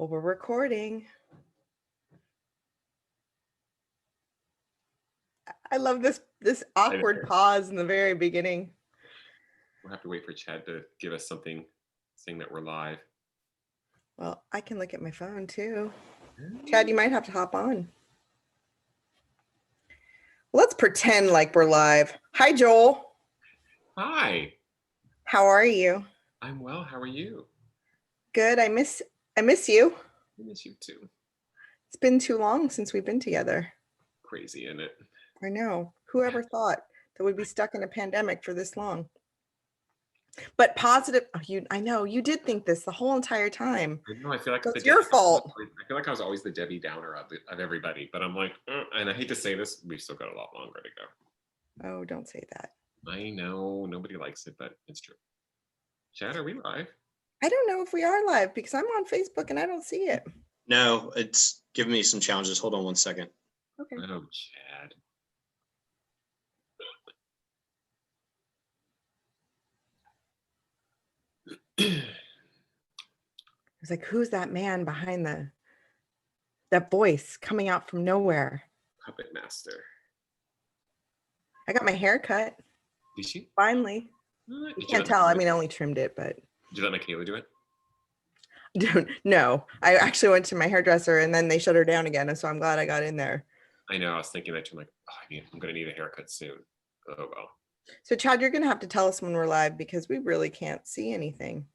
Well, we're recording. I love this awkward pause in the very beginning. We'll have to wait for Chad to give us something saying that we're live. Well, I can look at my phone too. Chad, you might have to hop on. Let's pretend like we're live. Hi, Joel. Hi. How are you? I'm well. How are you? Good. I miss you. I miss you too. It's been too long since we've been together. Crazy, isn't it? I know. Whoever thought that we'd be stuck in a pandemic for this long? But positive. I know you did think this the whole entire time. I know. I feel like it's your fault. I feel like I was always the Debbie Downer of everybody, but I'm like, and I hate to say this, we've still got a lot longer to go. Oh, don't say that. I know nobody likes it, but it's true. Chad, are we live? I don't know if we are live because I'm on Facebook and I don't see it. No, it's giving me some challenges. Hold on one second. Okay. Oh, Chad. I was like, who's that man behind that voice coming out from nowhere? Puppet Master. I got my hair cut. Did you? Finally. You can't tell. I mean, I only trimmed it, but. Did you let Michaela do it? No, I actually went to my hairdresser and then they shut her down again. And so I'm glad I got in there. I know. I was thinking that too. I'm like, I'm going to need a haircut soon. Oh, well. So Chad, you're going to have to tell us when we're live because we really can't see anything.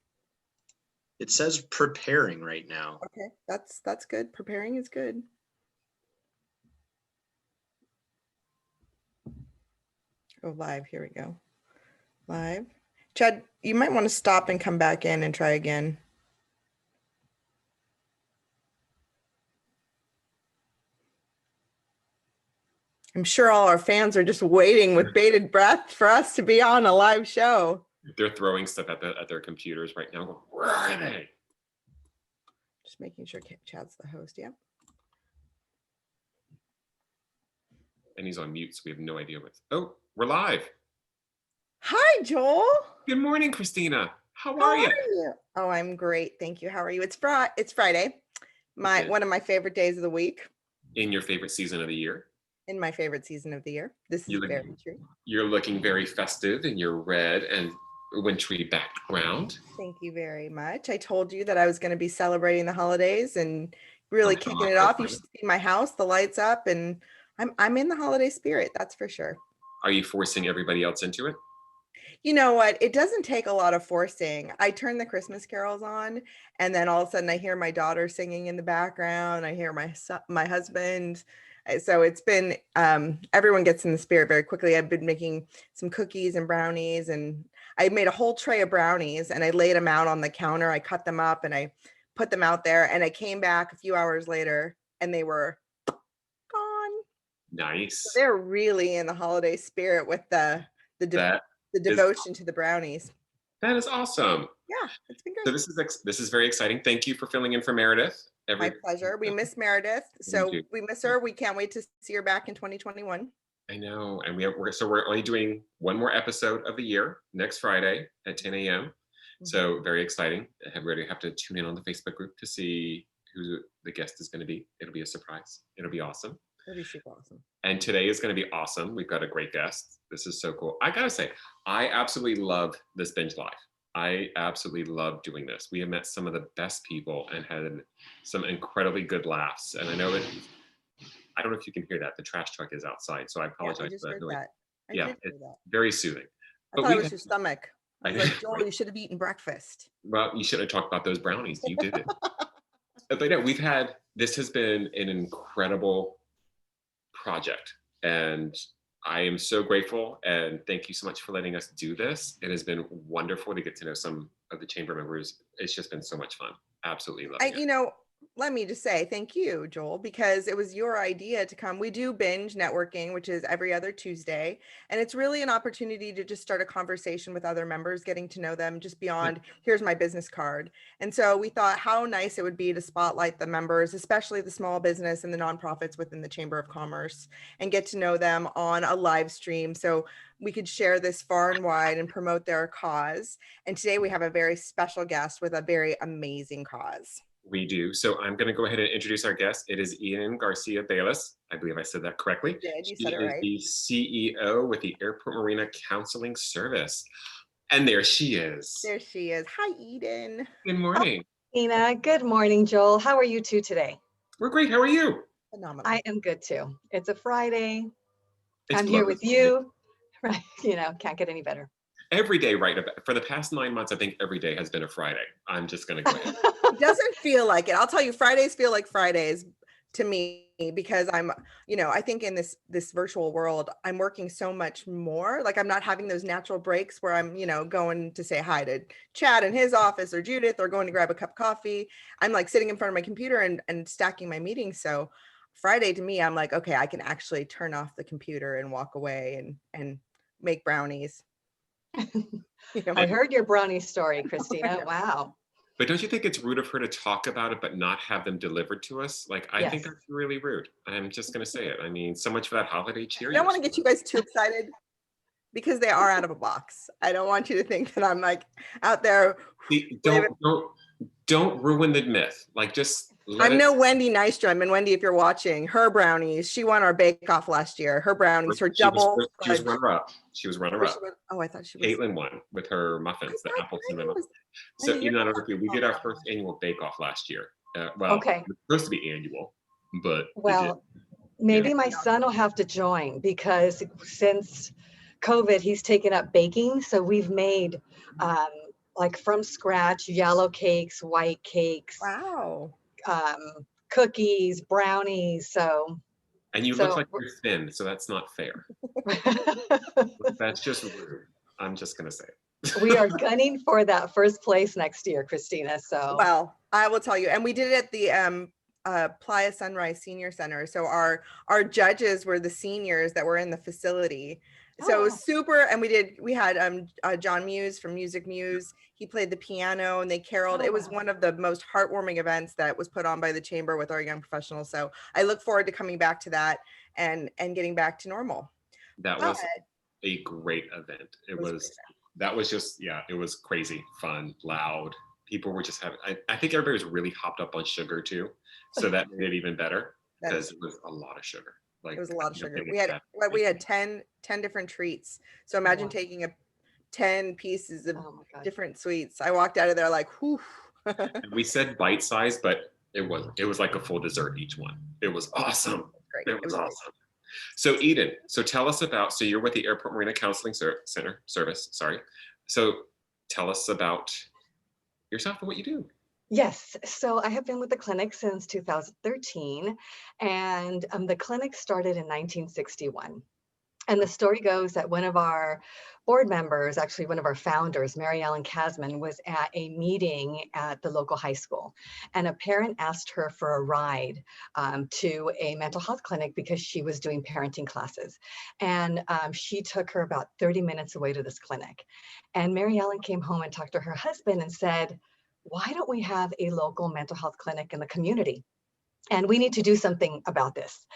It says preparing right now. Okay, that's good. Preparing is good. Oh, live. Here we go. Live. Chad, you might want to stop and come back in and try again. I'm sure all our fans are just waiting with bated breath for us to be on a live show. They're throwing stuff at their computers right now. Where are they? Just making sure Chad's the host. Yeah. And he's on mute, so we have no idea what's. Oh, we're live. Hi, Joel. Good morning, Christina. How are you? Oh, I'm great. Thank you. How are you? It's Friday. One of my favorite days of the week. In your favorite season of the year? In my favorite season of the year. This is very true. You're looking very festive in your red and wintry background. Thank you very much. I told you that I was going to be celebrating the holidays and really kicking it off. You should see my house, the lights up, and I'm in the holiday spirit. That's for sure. Are you forcing everybody else into it? You know what? It doesn't take a lot of forcing. I turn the Christmas carols on, and then all of a sudden I hear my daughter singing in the background. I hear my husband. So it's been, everyone gets in the spirit very quickly. I've been making some cookies and brownies, and I made a whole tray of brownies and I laid them out on the counter. I cut them up and I put them out there, and I came back a few hours later and they were gone. Nice. So they're really in the holiday spirit with the devotion to the brownies. That is awesome. Yeah, it's been great. So this is very exciting. Thank you for filling in for Meredith. My pleasure. We miss Meredith, so we miss her. We can't wait to see her back in 2021. I know, and we're only doing one more episode of the year next Friday at 10 a.m. Mm-hmm. So very exciting. Everybody have to tune in on the Facebook group to see who the guest is going to be. It'll be a surprise. It'll be awesome. It'll be super awesome. And today is going to be awesome. We've got a great guest. This is so cool. I gotta say, I absolutely love this Binge Live. I absolutely love doing this. We have met some of the best people and had some incredibly good laughs. And I know that, I don't know if you can hear that. The trash truck is outside, so I apologize. Yeah, I just heard that. It's very soothing. I thought it was your stomach. I was like, Joel, you should have eaten breakfast. Well, you should have talked about those brownies. You did it. But no, this has been an incredible project. And I am so grateful, and thank you so much for letting us do this. It has been wonderful to get to know some of the chamber members. It's just been so much fun. Absolutely love it. You know, let me just say thank you, Joel, because it was your idea to come. We do Binge networking, which is every other Tuesday. And it's really an opportunity to just start a conversation with other members, getting to know them just beyond, here's my business card. And so we thought how nice it would be to spotlight the members, especially the small business and the nonprofits within the Chamber of Commerce, and get to know them on a live stream. So we could share this far and wide and promote their cause. And today we have a very special guest with a very amazing cause. We do. So I'm going to go ahead and introduce our guest. It is Eden Garcia-Balis. I believe I said that correctly. You did. You She said it is right. the CEO with the Airport Marina Counseling Service. And there she is. There she is. Hi, Eden. Good morning. Ina, good morning, Joel. How are you two today? We're great. How are you? Phenomenal. I am good too. It's a Friday. It's I'm here glorious. with you. Right. Can't get any better. Every day, right? For the past 9 months, I think every day has been a Friday. I'm just going to go ahead. It doesn't feel like it. I'll tell you, Fridays feel like Fridays to me because I'm, I think in this virtual world, I'm working so much more. Like I'm not having those natural breaks where I'm, going to say hi to Chad in his office or Judith or going to grab a cup of coffee. I'm like sitting in front of my computer and stacking my meetings. So Friday to me, I'm like, okay, I can actually turn off the computer and walk away and make brownies. I heard your brownie story, Christina. Wow. But don't you think it's rude of her to talk about it, but not have them delivered to us? Like, I think Yes. that's really rude. I'm just going to say it. I mean, so much for that holiday cheer. I don't want to get you guys too excited because they are out of a box. I don't want you to think that I'm like out there. See, don't ruin the myth. Like, just I'm no Wendy Nystrom, and Wendy, if you're watching, her brownies, she won our Bake Off last year. Her brownies, her double. She was runner-up. She was runner-up. Oh, I thought she was. Caitlin won with her muffins, the apple cinnamon muffins. So, I don't know if we did our first annual Bake Off last year. Okay. It was supposed to be annual, but well, maybe my son will have to join because since COVID, he's taken up baking. So we've made like from scratch, yellow cakes, white cakes. Wow. Cookies, brownies. And you look like you're thin, so that's not fair. That's just rude. I'm just gonna say. We are gunning for that first place next year, Christina. So well, I will tell you, and we did it at the Playa Sunrise Senior Center. So our judges were the seniors that were in the facility. So it was super, and we had John Muse from Music Muse. He played the piano and they caroled. It was one of the most heartwarming events that was put on by the chamber with our young professionals. So I look forward to coming back to that and getting back to normal. That was a great event. It was crazy, fun, loud. People were just having, I think everybody was really hopped up on sugar too. So that made it even better because it was a lot of sugar. Like, it was a lot of sugar. We had 10 different treats. So imagine taking 10 pieces of different sweets. I walked out of there like, whew. We said bite size, but it was like a full dessert each one. It was awesome. It was awesome. So Eden, tell us about, so you're with the Airport Marina Counseling Service, sorry. So tell us about yourself and what you do. Yes, so I have been with the clinic since 2013, and the clinic started in 1961. And the story goes that one of our board members, actually one of our founders, Mary Ellen Kasman, was at a meeting at the local high school. And a parent asked her for a ride to a mental health clinic because she was doing parenting classes. And she took her about 30 minutes away to this clinic. And Mary Ellen came home and talked to her husband and said, why don't we have a local mental health clinic in the community? And we need to do something about this.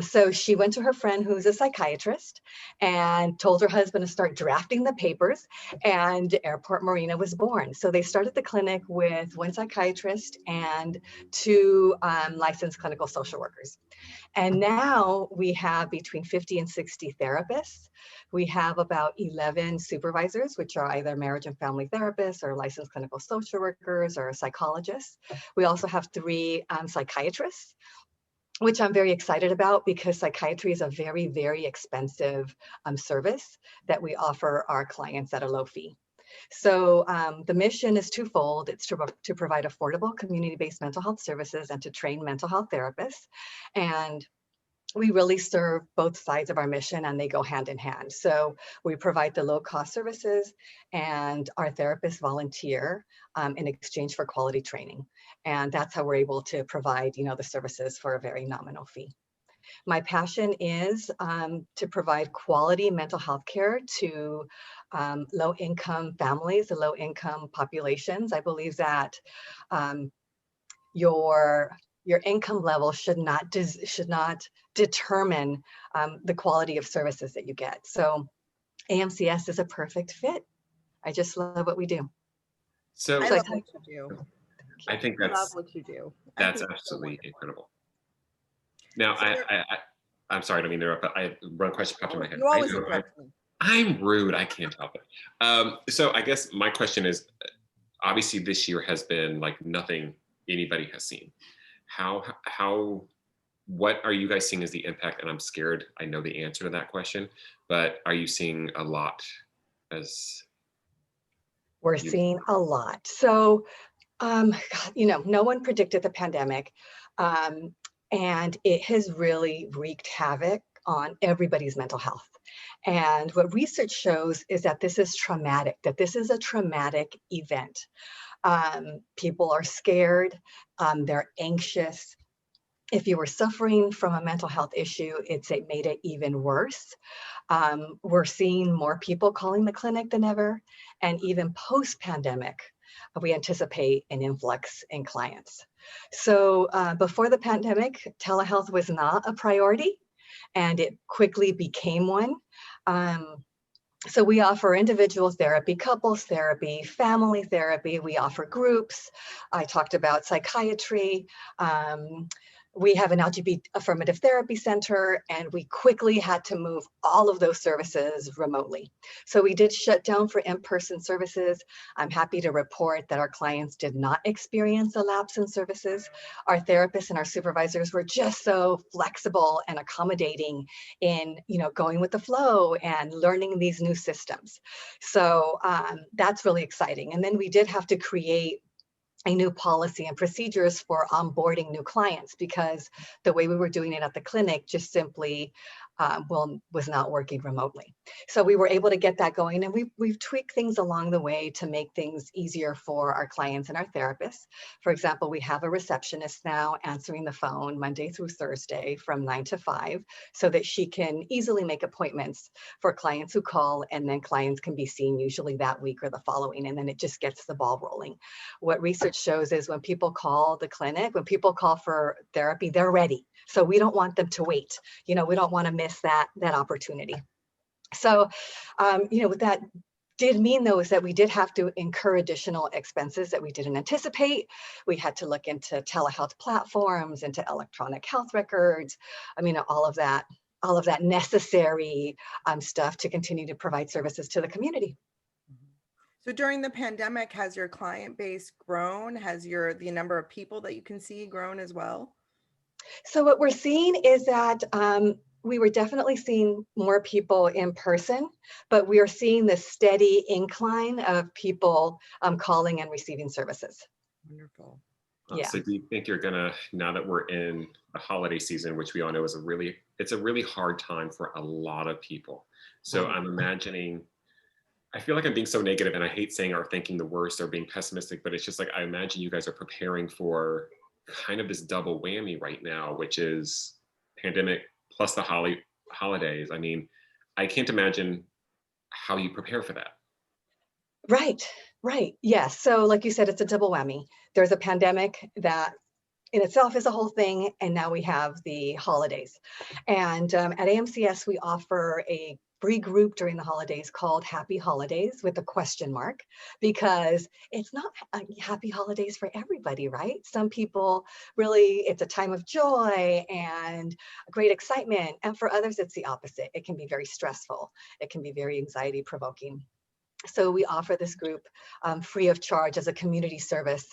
So she went to her friend who's a psychiatrist and told her husband to start drafting the papers, and Airport Marina was born. So they started the clinic with one psychiatrist and 2 licensed clinical social workers. And now we have between 50 and 60 therapists. We have about 11 supervisors, which are either marriage and family therapists or licensed clinical social workers or psychologists. We also have 3 psychiatrists, which I'm very excited about because psychiatry is a very, very expensive service that we offer our clients at a low fee. So the mission is twofold. It's to provide affordable community-based mental health services and to train mental health therapists. And we really serve both sides of our mission and they go hand in hand. So we provide the low cost services and our therapists volunteer in exchange for quality training. And that's how we're able to provide, the services for a very nominal fee. My passion is to provide quality mental health care to low-income families, and low-income populations. I believe that your income level should not determine the quality of services that you get. So AMCS is a perfect fit. I just love what we do. So I love what you do. I think You love what you do. I that's think it's so absolutely wonderful. incredible. Now, So there- I'm sorry, I don't mean to interrupt, but I have one question popped in my head. you I always know interrupt me. I'm rude. I can't help it. So I guess my question is, obviously this year has been like nothing anybody has seen. How what are you guys seeing as the impact? And I'm scared I know the answer to that question, but are you seeing a lot as We're you? seeing a lot. So, God, no one predicted the pandemic, um, and it has really wreaked havoc on everybody's mental health. And what research shows is that this is traumatic, that this is a traumatic event. People are scared, they're anxious. If you were suffering from a mental health issue, it made it even worse. We're seeing more people calling the clinic than ever. And even post-pandemic, we anticipate an influx in clients. So before the pandemic, telehealth was not a priority, and it quickly became one. So we offer individual therapy, couples therapy, family therapy. We offer groups. I talked about psychiatry. We have an LGBT affirmative therapy center, and we quickly had to move all of those services remotely. So we did shut down for in-person services. I'm happy to report that our clients did not experience a lapse in services. Our therapists and our supervisors were just so flexible and accommodating in, going with the flow and learning these new systems. So that's really exciting. And then we did have to create a new policy and procedures for onboarding new clients, because the way we were doing it at the clinic just simply was not working remotely. So we were able to get that going, and we've tweaked things along the way to make things easier for our clients and our therapists. For example, we have a receptionist now answering the phone Monday through Thursday from 9 to 5, so that she can easily make appointments for clients who call, and then clients can be seen usually that week or the following, and then it just gets the ball rolling. What research shows is when people call the clinic, when people call for therapy, they're ready. So we don't want them to wait. We don't want to miss that opportunity. So, what that did mean, though, is that we did have to incur additional expenses that we didn't anticipate. We had to look into telehealth platforms, into electronic health records. All of that necessary stuff to continue to provide services to the community. So during the pandemic, has your client base grown? Has the number of people that you can see grown as well? So what we're seeing is that we were definitely seeing more people in person, but we are seeing the steady incline of people calling and receiving services. Wonderful. Yeah. So do you think you're gonna, now that we're in the holiday season, which we all know is it's a really hard time for a lot of people. So I'm imagining, I feel like I'm being so negative, and I hate saying or thinking the worst or being pessimistic, but it's just like, I imagine you guys are preparing for kind of this double whammy right now, which is pandemic plus the holidays. I mean, I can't imagine how you prepare for that. Right. Yes. So like you said, it's a double whammy. There's a pandemic that in itself is a whole thing, and now we have the holidays. And at AMCS, we offer a free group during the holidays called Happy Holidays with a question mark, because it's not happy holidays for everybody, right? Some people really, it's a time of joy and great excitement. And for others, it's the opposite. It can be very stressful. It can be very anxiety provoking. So we offer this group free of charge as a community service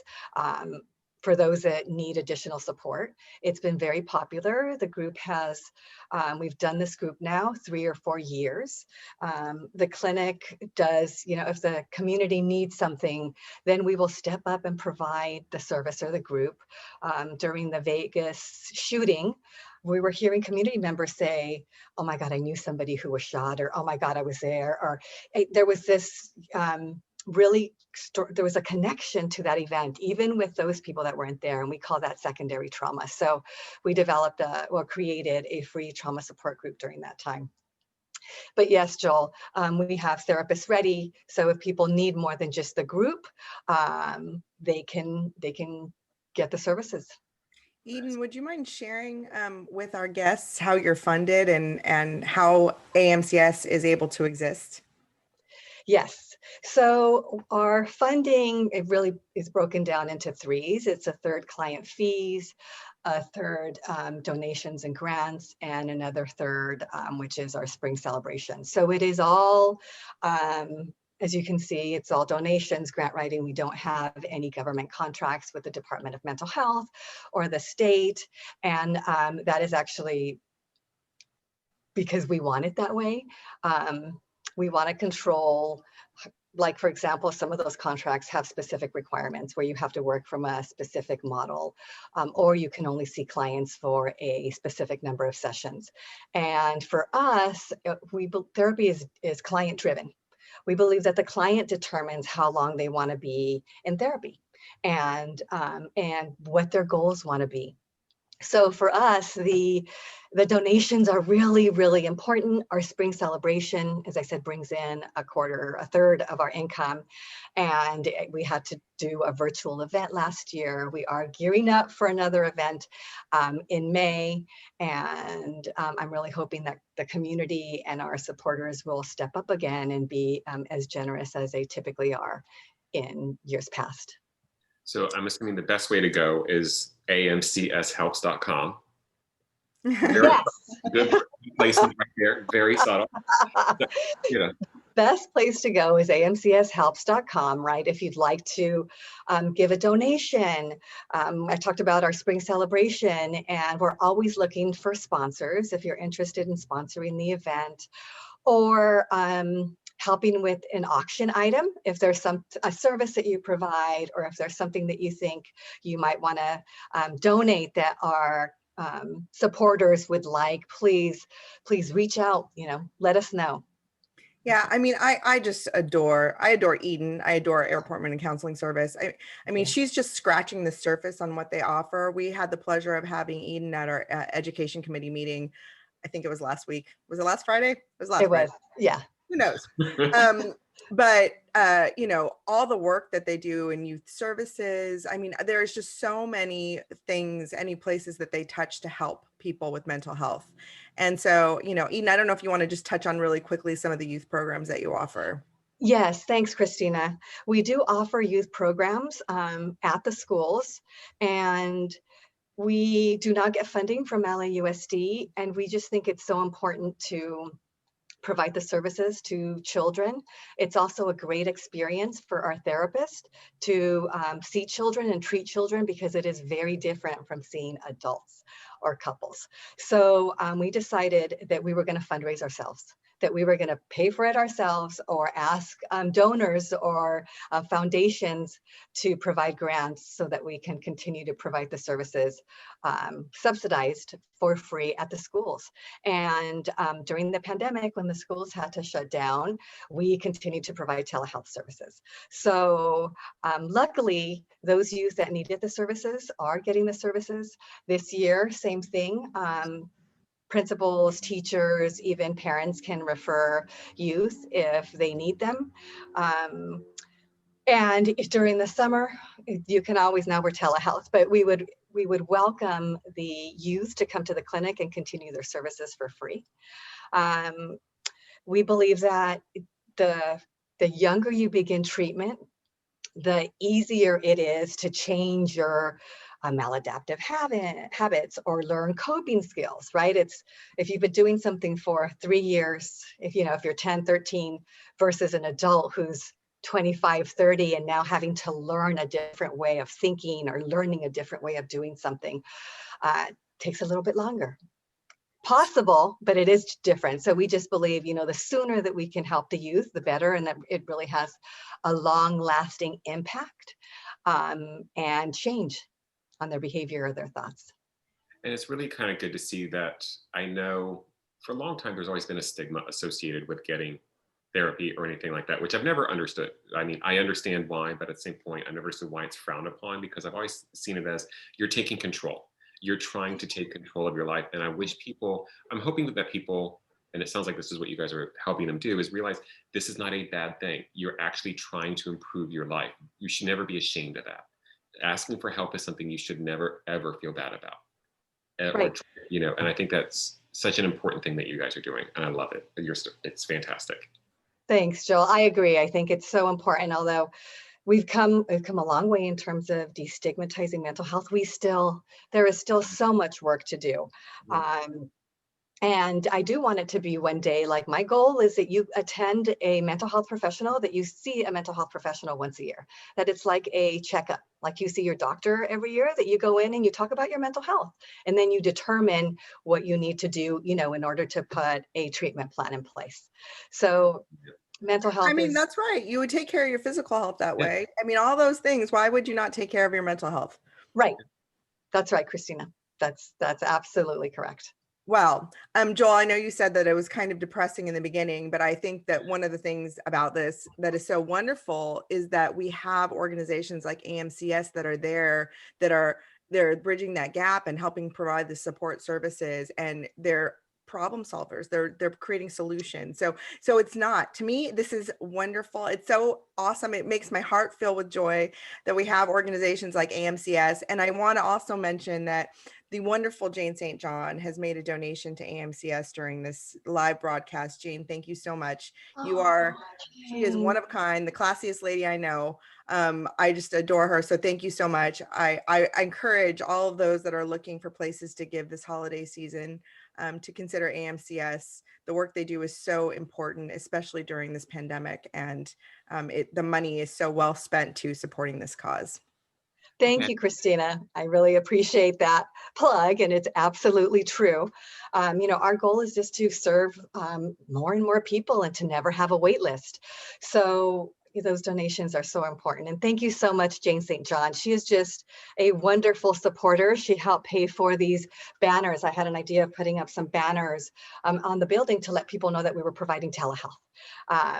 for those that need additional support. It's been very popular. The group we've done this group now 3 or 4 years. The clinic does, if the community needs something, then we will step up and provide the service or the group. During the Vegas shooting, we were hearing community members say, oh my God, I knew somebody who was shot, or oh my God, I was there, or there was this there was a connection to that event, even with those people that weren't there. And we call that secondary trauma. So we created a free trauma support group during that time. But yes, Joel, we have therapists ready. So if people need more than just the group, they can get the services. Eden, would you mind sharing with our guests how you're funded and how AMCS is able to exist? Yes. So our funding, it really is broken down into threes. It's a third client fees, a third donations and grants, and another third, which is our spring celebration. So it is all, as you can see, it's all donations, grant writing. We don't have any government contracts with the Department of Mental Health or the state. And that is actually because we want it that way. We want to control, like, for example, some of those contracts have specific requirements where you have to work from a specific model, or you can only see clients for a specific number of sessions. And for us, therapy is client driven. We believe that the client determines how long they want to be in therapy and what their goals want to be. So for us, the donations are really, really important. Our spring celebration, as I said, brings in a third of our income. And we had to do a virtual event last year. We are gearing up for another event in May. And I'm really hoping that the community and our supporters will step up again and be as generous as they typically are in years past. So I'm assuming the best way to go is amcshelps.com. Very Yes. good placement right there. Very subtle. Yeah. Best place to go is amcshelps.com, right? If you'd like to give a donation. I talked about our spring celebration, and we're always looking for sponsors if you're interested in sponsoring the event, or helping with an auction item if there's a service that you provide, or if there's something that you think you might want to donate that our supporters would like, please reach out, let us know. Yeah, I mean, I just adore Eden. I adore Airport Marina Counseling Service. I mean, she's just scratching the surface on what they offer. We had the pleasure of having Eden at our education committee meeting. I think it was last week. Was it last Friday? It was last Friday. Yeah. Who knows? But all the work that they do in youth services, I mean, there's just so many things, any places that they touch to help people with mental health. And so, Eden, I don't know if you want to just touch on really quickly some of the youth programs that you offer. Yes, thanks, Christina. We do offer youth programs at the schools, and we do not get funding from LAUSD, and we just think it's so important to provide the services to children. It's also a great experience for our therapist to see children and treat children, because it is very different from seeing adults or couples. So we decided that we were going to fundraise ourselves, that we were going to pay for it ourselves, or ask donors or foundations to provide grants so that we can continue to provide the services subsidized for free at the schools. And during the pandemic, when the schools had to shut down, we continued to provide telehealth services. So luckily, those youth that needed the services are getting the services. This year, same thing. Principals, teachers, even parents can refer youth if they need them. And during the summer, you can always, now we're telehealth, but we would welcome the youth to come to the clinic and continue their services for free. We believe that the younger you begin treatment, the easier it is to change your maladaptive habits or learn coping skills, right? It's, if you've been doing something for 3 years, if you're 10, 13 versus an adult who's 25, 30, and now having to learn a different way of thinking or learning a different way of doing something, takes a little bit longer. Possible, but it is different. So we just believe, the sooner that we can help the youth, the better, and that it really has a long-lasting impact and change on their behavior or their thoughts. And it's really kind of good to see that. I know for a long time, there's always been a stigma associated with getting therapy or anything like that, which I've never understood. I mean, I understand why, but at the same point, I've never understood why it's frowned upon, because I've always seen it as you're taking control. You're trying to take control of your life. And I'm hoping that people, and it sounds like this is what you guys are helping them do, is realize this is not a bad thing. You're actually trying to improve your life. You should never be ashamed of that. Asking for help is something you should never, ever feel bad about. Right. And I think that's such an important thing that you guys are doing. And I love it. It's fantastic. Thanks, Joel. I agree. I think it's so important. Although we've come a long way in terms of destigmatizing mental health, there is still so much work to do. And I do want it to be one day, like my goal is that you attend a mental health professional, that you see a mental health professional once a year, that it's like a checkup, like you see your doctor every year, that you go in and you talk about your mental health, and then you determine what you need to do, in order to put a treatment plan in place. So mental I health mean, is that's right. You would take care of your physical health that Yeah. way. I mean, all those things. Why would you not take care of your mental health? right. That's right, Christina. That's absolutely correct. Well, Joel, I know you said that it was kind of depressing in the beginning, but I think that one of the things about this that is so wonderful is that we have organizations like AMCS that are there, they're bridging that gap and helping provide the support services, and they're problem solvers. They're creating solutions. So it's not, to me, this is wonderful. It's so awesome. It makes my heart fill with joy that we have organizations like AMCS. And I want to also mention that the wonderful Jane St. John has made a donation to AMCS during this live broadcast. Jane, thank you so much. She is one of a kind, the classiest lady I know. I just adore her. So thank you so much. I encourage all of those that are looking for places to give this holiday season to consider AMCS. The work they do is so important, especially during this pandemic. And the money is so well spent to supporting this cause. Thank you, Christina. I really appreciate that plug, and it's absolutely true. Our goal is just to serve more and more people and to never have a wait list. So those donations are so important. And thank you so much, Jane St. John. She is just a wonderful supporter. She helped pay for these banners. I had an idea of putting up some banners on the building to let people know that we were providing telehealth,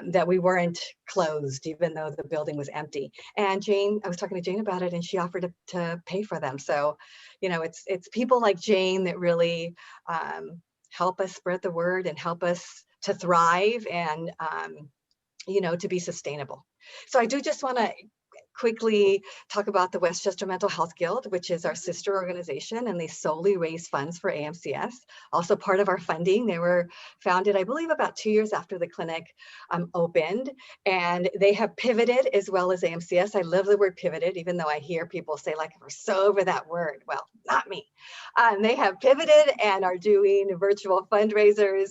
that we weren't closed, even though the building was empty. And Jane, I was talking to Jane about it, and she offered to pay for them. So, it's people like Jane that really help us spread the word and help us to thrive and, to be sustainable. So I do just want to quickly talk about the Westchester Mental Health Guild, which is our sister organization, and they solely raise funds for AMCS. Also part of our funding, they were founded, I believe, about 2 years after the clinic opened, and they have pivoted as well as AMCS. I love the word pivoted, even though I hear people say, like, we're so over that word. Well, not me. They have pivoted and are doing virtual fundraisers.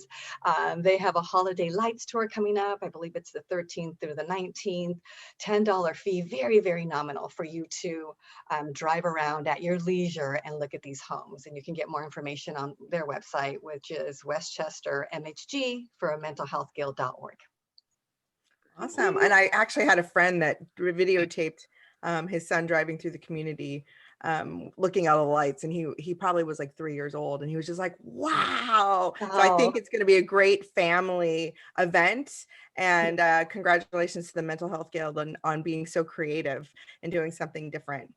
They have a holiday lights tour coming up. I believe it's the 13th through the 19th, $10 fee, very, very nominal for you to drive around at your leisure and look at these homes. And you can get more information on their website, which is Westchester MHG for a mentalhealthguild.org. Awesome. And I actually had a friend that videotaped his son driving through the community, looking at the lights, and he probably was like 3 years old, and he was just like, wow. So I think it's going to be a great family event, and congratulations to the Mental Health Guild on being so creative and doing something different.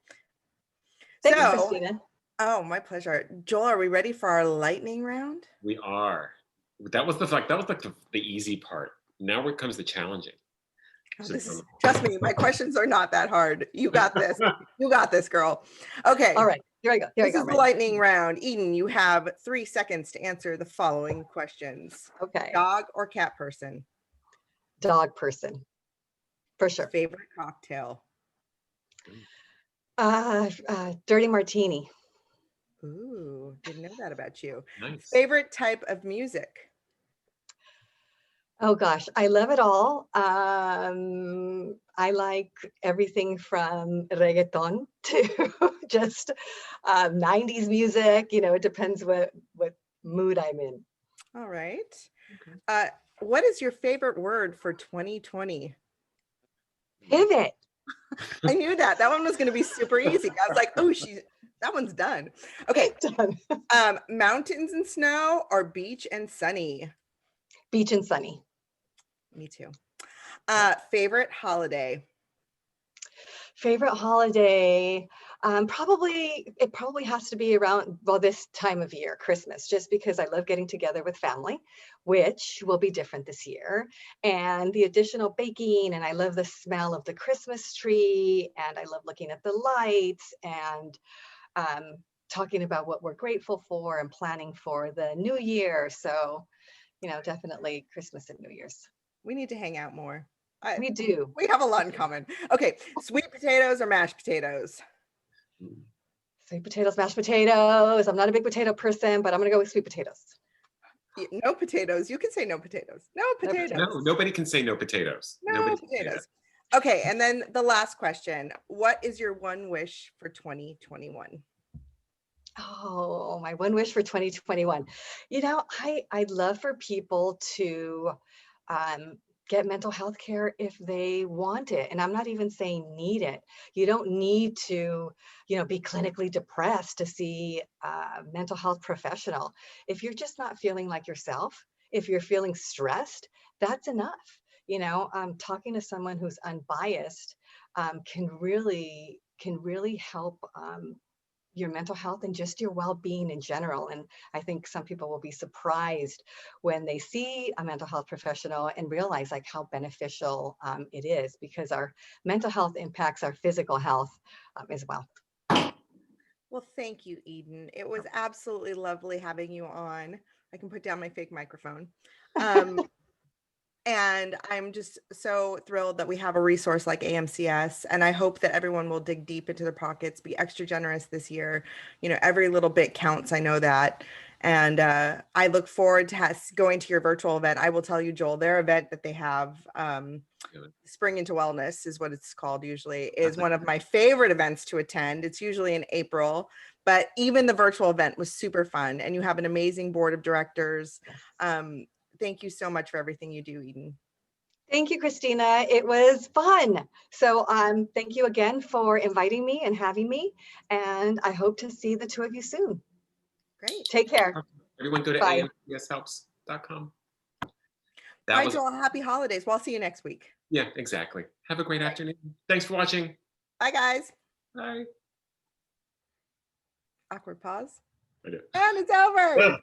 Thank you, Christina. Oh, my pleasure. Joel, are we ready for our lightning round? We are. That was the easy part. Now it comes the challenging. Trust me, my questions are not that hard. You got this. You got this, girl. Okay. All right. Here I go. This is the lightning round. Eden, you have 3 seconds to answer the following questions. Okay. Dog or cat person? Dog person, for sure. Favorite cocktail? Dirty martini. Ooh, didn't know that about you. Nice. Favorite type of music? Oh gosh, I love it all. I like everything from reggaeton to just 90s music. It depends what mood I'm in. All right. Okay. What is your favorite word for 2020? Pivot. I knew that. That one was going to be super easy. I was like, oh, that one's done. Okay. Done. Mountains and snow or beach and sunny? Beach and sunny. Me too. Favorite holiday? Favorite holiday, it probably has to be around, well, this time of year, Christmas, just because I love getting together with family, which will be different this year, and the additional baking, and I love the smell of the Christmas tree, and I love looking at the lights, and talking about what we're grateful for and planning for the new year. So, definitely Christmas and New Year's. We need to hang out more. We do. We have a lot in common. Okay, sweet potatoes or mashed potatoes? Sweet potatoes, mashed potatoes. I'm not a big potato person, but I'm gonna go with sweet potatoes. No potatoes. You can say no potatoes. No potatoes. No, nobody can say no potatoes. No Nobody can say potatoes. Okay, and then the last question. What is your one wish for 2021? Oh, my one wish for 2021. You know, I'd love for people to get mental health care if they want it. And I'm not even saying need it. You don't need to, be clinically depressed to see a mental health professional. If you're just not feeling like yourself, if you're feeling stressed, that's enough. Talking to someone who's unbiased can really help your mental health and just your well-being in general. And I think some people will be surprised when they see a mental health professional and realize like how beneficial it is, because our mental health impacts our physical health as well. Well, thank you, Eden. It was absolutely lovely having you on. I can put down my fake microphone. And I'm just so thrilled that we have a resource like AMCS. And I hope that everyone will dig deep into their pockets, be extra generous this year. Every little bit counts. I know that. And I look forward to going to your virtual event. I will tell you, Joel, their event that they have, Spring into Wellness is what it's called usually, is one of my favorite events to attend. It's usually in April, but even the virtual event was super fun. And you have an amazing board of directors. Thank you so much for everything you do, Eden. Thank you, Christina. It was fun. So thank you again for inviting me and having me. And I hope to see the two of you soon. Great. Take care. Everyone go to amcshelps.com. Bye, Joel. Happy holidays. Well, I'll see you next week. Yeah, exactly. Have a great afternoon. Thanks for watching. Bye, guys. Bye. Awkward pause. I do. And it's over.